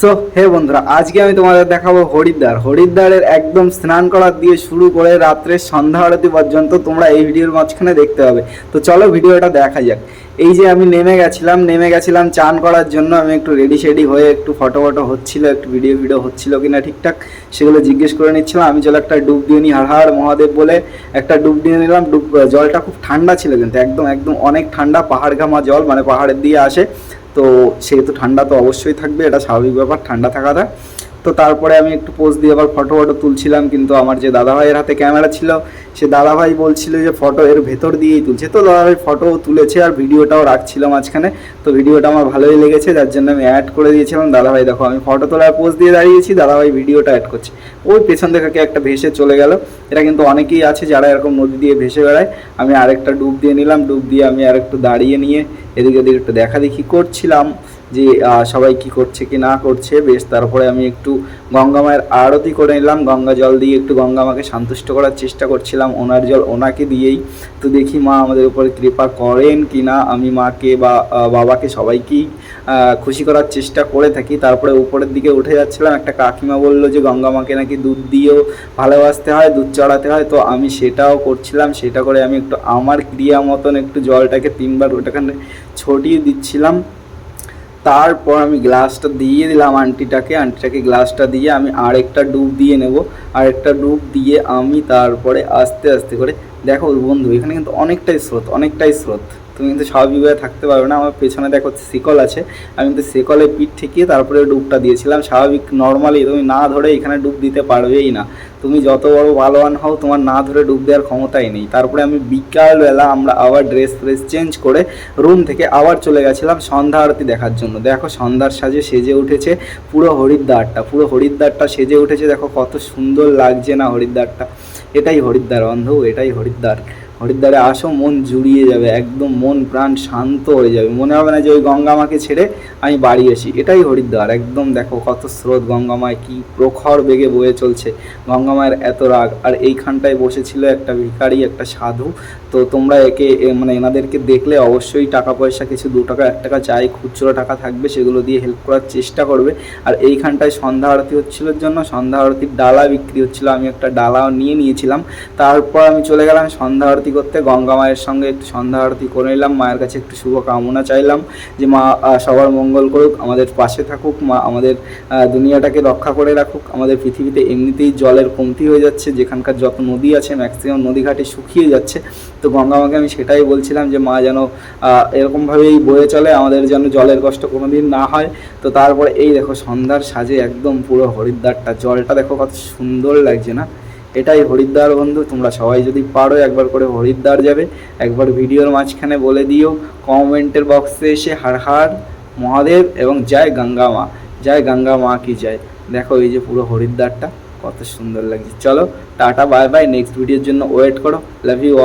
So hey বন্ধুরা, আজকে আমি তোমাদের দেখাবো হরিদ্বারের একদম স্নান করার দিয়ে শুরু করে রাত্রে সন্ধ্যা আরতি পর্যন্ত তোমরা এই ভিডিওর মাঝখানে দেখতে হবে। তো চলো ভিডিওটা দেখা যাক। এই যে আমি নেমে গেছিলাম চান করার জন্য। আমি একটু রেডি শেডি হয়ে একটু ফটো হচ্ছিল, একটু ভিডিও হচ্ছিল কিনা ঠিকঠাক সেগুলো জিজ্ঞেস করে নিচ্ছিলাম। আমি চলো একটা ডুব দিয়ে নিই, হাড় মহাদেব বলে একটা ডুব দিয়ে নিলাম। জলটা খুব ঠান্ডা ছিল, কিন্তু একদম একদম অনেক ঠান্ডা, পাহাড় ঘামা জল, মানে পাহাড়ের দিয়ে আসে। তো সেহেতু ঠান্ডা তো অবশ্যই থাকবে, এটা স্বাভাবিক ব্যাপার, ঠান্ডা থাকাটা। তো তারপরে আমি একটু পোজ দিয়ে আবার ফটো তুলছিলাম, কিন্তু আমার যে দাদাভাইয়ের হাতে ক্যামেরা ছিল সে দাদাভাই বলছিল যে ফটো এর ভেতর দিয়েই তুলছে। তো দাদাভাই ফটোও তুলেছে আর ভিডিওটাও রাখছিল মাঝখানে। তো ভিডিওটা আমার ভালোই লেগেছে, যার জন্য আমি অ্যাড করে দিয়েছিলাম। দাদাভাই দেখো আমি ফটো তোলার পোজ দিয়ে দাঁড়িয়েছি, দাদাভাই ভিডিওটা অ্যাড করছে। ওই পেছন থেকে একটা ভেসে চলে গেল। এটা কিন্তু অনেকেই আছে যারা এরকম নদী দিয়ে ভেসে বেড়ায়। আমি আরেকটা ডুব দিয়ে নিলাম, ডুব দিয়ে আমি আরেকটু দাঁড়িয়ে নিয়ে এদিকে ওদিকে একটু দেখা দেখি করছিলাম যে সবাই কি করছে কি না করছে। বেশ, তারপরে আমি একটু গঙ্গা মায়ের আরতি করে নিলাম, গঙ্গা জল দিয়ে একটু গঙ্গা মাকে সন্তুষ্ট করার চেষ্টা করছিলাম, ওনার জল ওনাকে দিয়েই। তো দেখি মা আমাদের উপরে কৃপা করেন কি না। আমি মাকে বা বাবাকে সবাইকেই খুশি করার চেষ্টা করে থাকি। তারপরে উপরের দিকে উঠে যাচ্ছিলাম, একটা কাকিমা বললো যে গঙ্গা মাকে নাকি দুধ দিয়েও ভালোবাসতে হয়, দুধ চড়াতে হয়। তো আমি সেটাও করছিলাম, সেটা করে আমি একটু আমার ক্রিয়া মতন একটু জলটাকে 3বার ওটাখানে ছড়িয়ে দিচ্ছিলাম। তারপর আমি গ্লাসটা দিয়ে দিলাম আন্টিটাকে গ্লাসটা দিয়ে আমি আরেকটা ডুব দিয়ে নেব। আরেকটা ডুব দিয়ে আমি তারপরে আস্তে আস্তে করে, দেখো বন্ধু এখানে কিন্তু অনেকটাই স্রোত। তুমি কিন্তু স্বাভাবিকভাবে থাকতে পারবে না। আমার পেছনে দেখো শিকল আছে, আমি কিন্তু শিকলে পিঠ ঠেকিয়ে তারপরে ডুবটা দিয়েছিলাম। স্বাভাবিক নর্মালি তুমি না ধরে এখানে ডুব দিতে পারবেই না। তুমি যত বড় ভালোবান হও, তোমার না ধরে ডুব দেওয়ার ক্ষমতাই নেই। তারপরে আমি বিকালবেলা আমরা আবার ড্রেস চেঞ্জ করে রুম থেকে আবার চলে গেছিলাম সন্ধ্যা আরতি দেখার জন্য। দেখো সন্ধ্যার সাজে সেজে উঠেছে পুরো হরিদ্বারটা সেজে উঠেছে। দেখো কত সুন্দর লাগছে না হরিদ্বারটা। এটাই হরিদ্বার বন্ধু, এটাই হরিদ্বারে আসো, মন জুড়িয়ে যাবে, একদম মন প্রাণ শান্ত হয়ে যাবে। মনে হবে না যে ওই গঙ্গা মাকে ছেড়ে আমি বাড়ি আসি। এটাই হরিদ্বার একদম। দেখো কত স্রোত, গঙ্গা মায় কি প্রখর বেগে বয়ে চলছে, গঙ্গা মায়ের এত রাগ। আর এইখানটায় বসেছিল একটা ভিখারি, একটা সাধু। তো তোমরা মানে এনাদেরকে দেখলে অবশ্যই টাকা পয়সা কিছু 2 টাকা 1 টাকা চাই, খুচরো টাকা থাকবে, সেগুলো দিয়ে হেল্প করার চেষ্টা করবে। আর এইখানটায় সন্ধ্যা আরতি হচ্ছিল জন্য সন্ধ্যা আরতির ডালা বিক্রি হচ্ছিল, আমি একটা ডালাও নিয়েছিলাম। তারপর আমি চলে গেলাম সন্ধ্যা আরতি করতে, গঙ্গা মায়ের সঙ্গে একটু সন্ধ্যা আরতি করে নিলাম। মায়ের কাছে একটু শুভ কামনা চাইলাম যে মা সবার মঙ্গল করুক, আমাদের পাশে থাকুক, মা আমাদের দুনিয়াটাকে রক্ষা করে রাখুক। আমাদের পৃথিবীতে এমনিতেই জলের কমতি হয়ে যাচ্ছে, যেখানকার যত নদী আছে ম্যাক্সিমাম নদীঘাটে শুকিয়ে যাচ্ছে। তো গঙ্গা মাকে আমি সেটাই বলছিলাম যে মা যেন এরকমভাবেই বয়ে চলে, আমাদের যেন জলের কষ্ট কোনো দিন না হয়। তো তারপরে এই দেখো সন্ধ্যার সাজে একদম পুরো হরিদ্বারটা, জলটা দেখো কত সুন্দর লাগছে না। এটাই হরিদ্বার বন্ধু। তোমরা সবাই যদি পারো একবার করে হরিদ্বার যাবে, একবার ভিডিওর মাঝখানে বলে দিও কমেন্টের বক্সে এসে হর হর মহাদেব এবং জয় গঙ্গা মা কি জয়। দেখো এই যে পুরো হরিদ্বারটা কত সুন্দর লাগছে। চলো টাটা বাই বাই, নেক্সট ভিডিওর জন্য ওয়েট করো। Love you all.